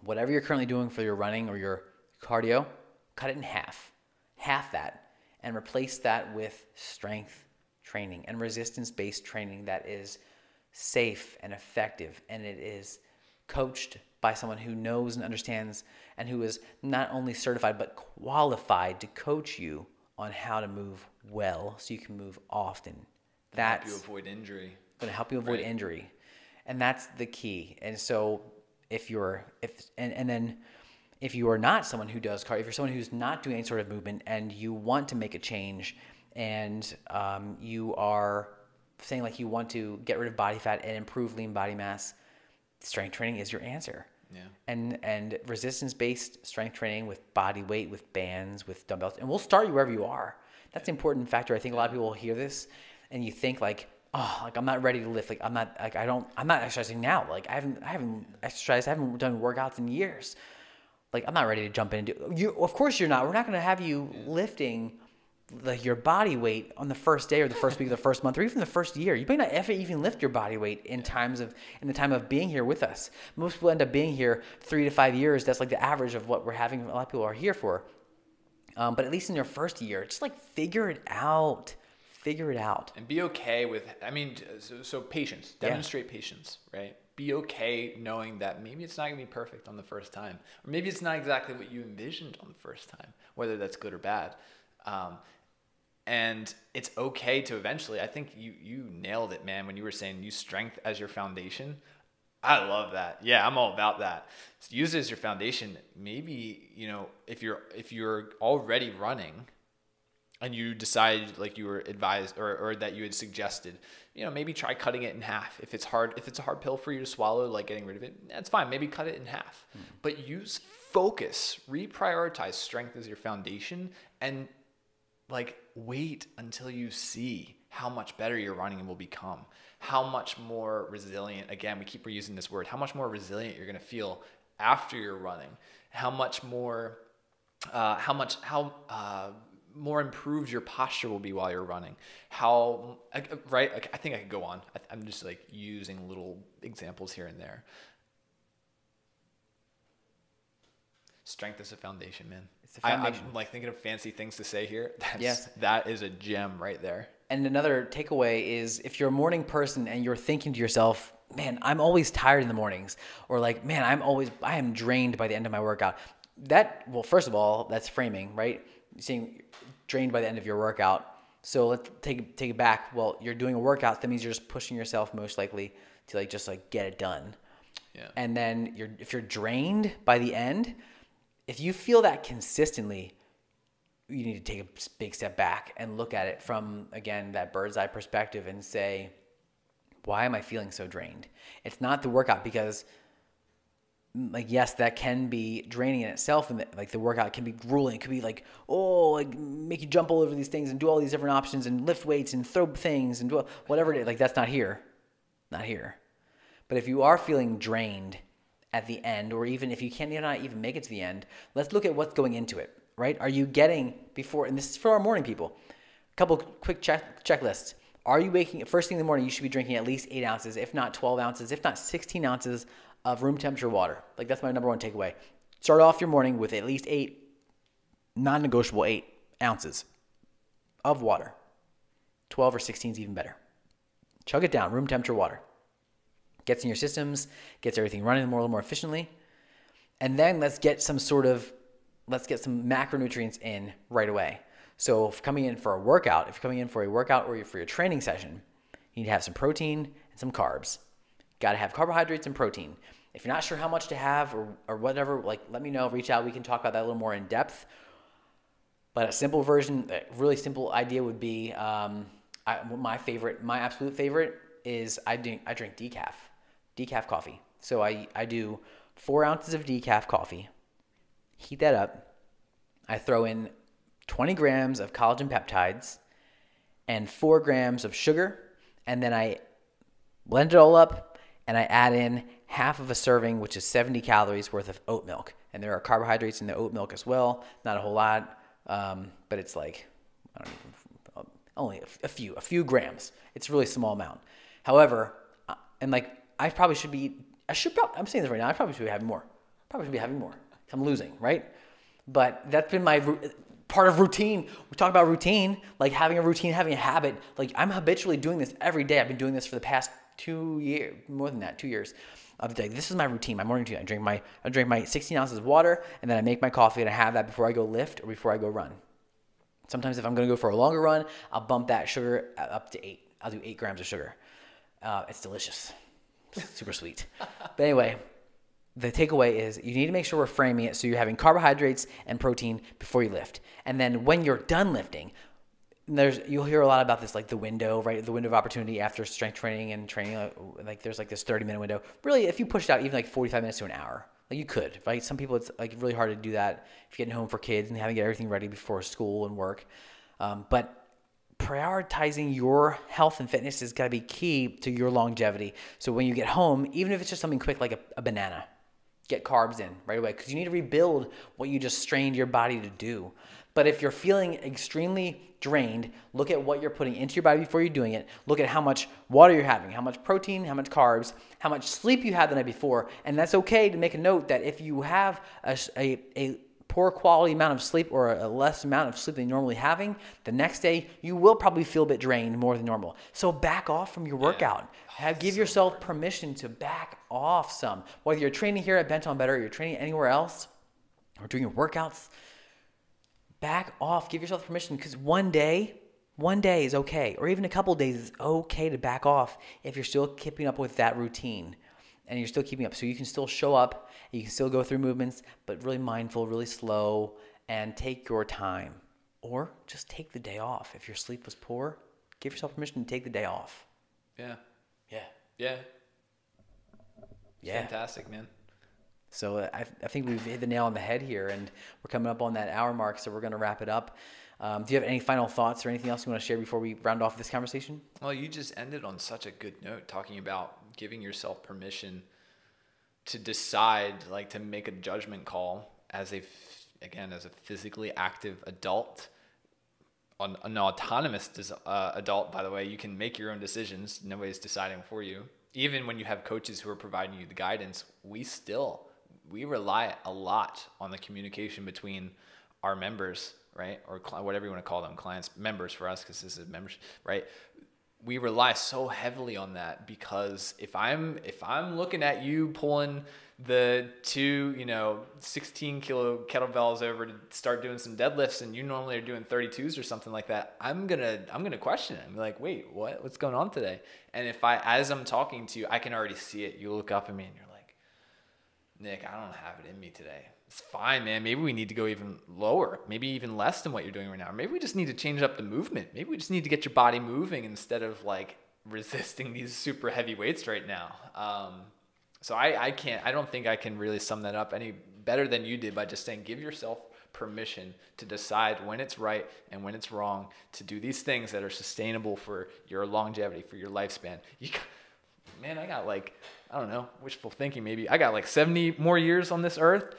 whatever you're currently doing for your running or your cardio, cut it in half that, and replace that with strength training and resistance-based training that is safe and effective, and it is coached by someone who knows and understands and who is not only certified but qualified to coach you on how to move well so you can move often. That's help you avoid injury. Going to help you avoid injury. And that's the key. And so if you are not someone who does cardio, if you're someone who's not doing any sort of movement and you want to make a change, and you are saying like you want to get rid of body fat and improve lean body mass, strength training is your answer. Yeah. And resistance-based strength training with body weight, with bands, with dumbbells, and we'll start you wherever you are. That's an important factor. I think a lot of people will hear this and you think like, oh, like I'm not ready to lift. Like I'm not exercising now. Like I haven't exercised. I haven't done workouts in years. Like I'm not ready to jump in and do. Of course you're not. We're not going to have you lifting like your body weight on the first day or the first week of the first month or even the first year. You may not ever even lift your body weight in the time of being here with us. Most people end up being here 3 to 5 years. That's like the average of what we're having. A lot of people are here for. But at least in your first year, just like figure it out. Figure it out. And be okay with, I mean, so patience. Demonstrate patience, right? Be okay knowing that maybe it's not going to be perfect on the first time. Or maybe it's not exactly what you envisioned on the first time, whether that's good or bad. And it's okay to eventually, I think you nailed it, man, when you were saying use strength as your foundation. I love that. Yeah, I'm all about that. So use it as your foundation. Maybe, if you're already running and you decided, like you were advised or that you had suggested, maybe try cutting it in half. If it's a hard pill for you to swallow, like getting rid of it, that's fine. Maybe cut it in half. But use focus, reprioritize strength as your foundation, and like wait until you see how much better your running will become, how much more resilient, again, we keep reusing this word, how much more resilient you're going to feel after you're running, how more improved your posture will be while you're running, right? I think I could go on. I'm just like using little examples here and there. Strength as a foundation, man. It's a foundation. I'm like thinking of fancy things to say here. That is a gem right there. And another takeaway is if you're a morning person and you're thinking to yourself, man, I'm always tired in the mornings, or like, man, I am drained by the end of my workout. Well, first of all, that's framing, right? You're saying drained by the end of your workout. So let's take it back. Well, you're doing a workout. That means you're just pushing yourself most likely to just get it done. Yeah. And then if you're drained by the end, if you feel that consistently, you need to take a big step back and look at it from, again, that bird's eye perspective and say, why am I feeling so drained? It's not the workout, because yes, that can be draining in itself, and the workout can be grueling. It could be make you jump all over these things and do all these different options and lift weights and throw things and do whatever it is. That's not here. But if you are feeling drained at the end, or even if you cannot even make it to the end, let's look at what's going into it, right? Are you getting before, and this is for our morning people, a couple quick checklists. Are you waking, first thing in the morning, you should be drinking at least 8 ounces, if not 12 ounces, if not 16 ounces of room temperature water. That's my number one takeaway. Start off your morning with at least 8, non-negotiable 8 ounces of water. 12 or 16 is even better. Chug it down, room temperature water. Gets in your systems, gets everything running a little more efficiently. And then let's get some macronutrients in right away. So if you're coming in for a workout, or for your training session, you need to have some protein and some carbs. Got to have carbohydrates and protein. If you're not sure how much to have or whatever, let me know, reach out. We can talk about that a little more in depth. But a simple version, a really simple idea would be, my absolute favorite is I drink decaf coffee. So I do 4 ounces of decaf coffee, heat that up. I throw in 20 grams of collagen peptides and 4 grams of sugar, and then I blend it all up, and I add in half of a serving, which is 70 calories worth of oat milk. And there are carbohydrates in the oat milk as well. Not a whole lot, but it's only a few grams. It's a really small amount. However, I'm saying this right now, I probably should be having more. I'm losing, right? But that's been my part of routine. We talk about routine, like having a routine, having a habit. I'm habitually doing this every day. I've been doing this for the past 2 years, more than that, 2 years. This is my routine, my morning routine. I drink my 16 ounces of water, and then I make my coffee, and I have that before I go lift or before I go run. Sometimes if I'm going to go for a longer run, I'll bump that sugar up to 8. I'll do 8 grams of sugar. It's delicious. Super sweet. But anyway, the takeaway is you need to make sure we're framing it so you're having carbohydrates and protein before you lift. And then when you're done lifting, you'll hear a lot about this, the window, right? The window of opportunity after strength training and training, there's this 30-minute window. Really, if you push it out even 45 minutes to an hour, you could, right? Some people, it's really hard to do that if you're getting home for kids and having to get everything ready before school and work. But prioritizing your health and fitness has got to be key to your longevity. So when you get home, even if it's just something quick like a banana, get carbs in right away, because you need to rebuild what you just strained your body to do. But if you're feeling extremely drained, look at what you're putting into your body before you're doing it. Look at how much water you're having, how much protein, how much carbs, how much sleep you had the night before. And that's okay to make a note that if you have a poor quality amount of sleep or a less amount of sleep than you're normally having, the next day you will probably feel a bit drained more than normal. So back off from your workout. Give yourself permission to back off some. Whether you're training here at BentOnBetter or you're training anywhere else or doing your workouts, back off. Give yourself permission, because one day is okay, or even a couple days is okay to back off if you're still keeping up with that routine and you're still keeping up. So you can still show up, you can still go through movements, but really mindful, really slow, and take your time. Or just take the day off. If your sleep was poor, give yourself permission to take the day off. Yeah. Yeah. Yeah. Yeah. Fantastic, man. So I think we've hit the nail on the head here, and we're coming up on that hour mark, so we're going to wrap it up. Do you have any final thoughts or anything else you want to share before we round off this conversation? Well, you just ended on such a good note, talking about giving yourself permission to decide, like to make a judgment call as a physically active adult, an autonomous adult, by the way. You can make your own decisions. Nobody's deciding for you. Even when you have coaches who are providing you the guidance, we rely a lot on the communication between our members, right? Or whatever you want to call them, clients, members for us, because this is members, right? We rely so heavily on that, because if I'm looking at you pulling the two, 16 kilo kettlebells over to start doing some deadlifts, and you normally are doing 32s or something like that, I'm gonna question it. I'm like, wait, what's going on today? And as I'm talking to you, I can already see it. You look up at me and you're like, Nick, I don't have it in me today. It's fine, man. Maybe we need to go even lower, maybe even less than what you're doing right now. Maybe we just need to change up the movement. Maybe we just need to get your body moving instead of like resisting these super heavy weights right now. So I don't think I can really sum that up any better than you did by just saying, give yourself permission to decide when it's right and when it's wrong to do these things that are sustainable for your longevity, for your lifespan. Man, I got I don't know, wishful thinking maybe. I got 70 more years on this earth.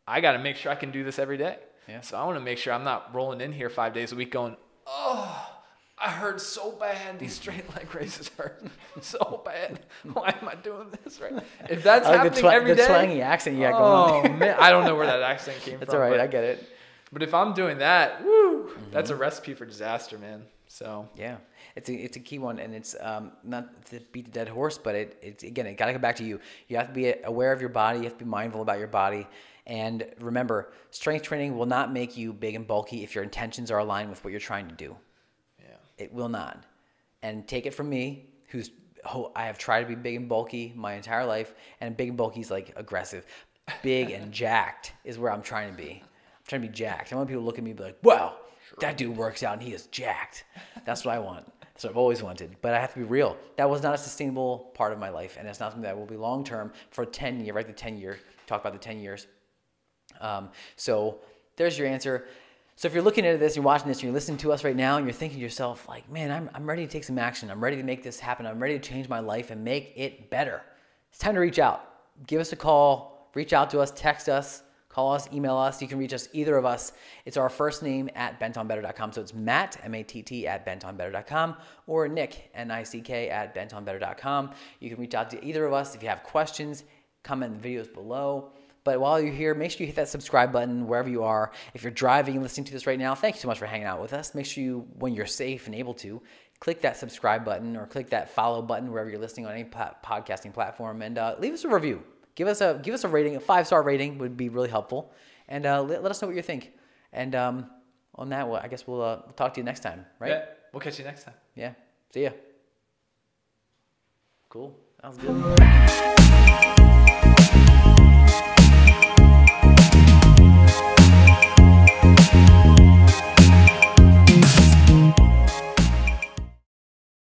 I got to make sure I can do this every day. Yeah. So I want to make sure I'm not rolling in here 5 days a week going, oh, I hurt so bad. These straight leg raises hurt so bad. Why am I doing this right? If that's happening every day. The twangy accent you got going on. Oh, man. I don't know where that accent came from. That's all right. I get it. But if I'm doing that, that's a recipe for disaster, man. So yeah, it's a key one, and it's not to beat the dead horse, but it's again, it got to go back to you. You have to be aware of your body. You have to be mindful about your body, and remember, strength training will not make you big and bulky if your intentions are aligned with what you're trying to do. Yeah, it will not. And take it from me, I have tried to be big and bulky my entire life, and big and bulky is like aggressive. Big and jacked is where I'm trying to be. I'm trying to be jacked. I want people to look at me and be like, wow, that dude works out and he is jacked. That's what I want. That's what I've always wanted. But I have to be real. That was not a sustainable part of my life, and it's not something that will be long-term for 10 years, right? The 10 year, talk about the 10 years. So there's your answer. So if you're looking at this, you're watching this, and you're listening to us right now, and you're thinking to yourself, like, man, I'm ready to take some action. I'm ready to make this happen. I'm ready to change my life and make it better. It's time to reach out. Give us a call. Reach out to us. Text us. Call us, email us. You can reach us, either of us. It's our first name at BentOnBetter.com. So it's Matt, M-A-T-T, at BentOnBetter.com, or Nick, N-I-C-K, at BentOnBetter.com. You can reach out to either of us if you have questions. Comment in the videos below. But while you're here, make sure you hit that subscribe button wherever you are. If you're driving and listening to this right now, thank you so much for hanging out with us. Make sure you, when you're safe and able to, click that subscribe button or click that follow button wherever you're listening on any podcasting platform, and leave us a review. Give us a rating. A 5-star rating would be really helpful, and let us know what you think. And on that, I guess we'll talk to you next time, right? Yeah, we'll catch you next time. Yeah. See ya. Cool. That was good.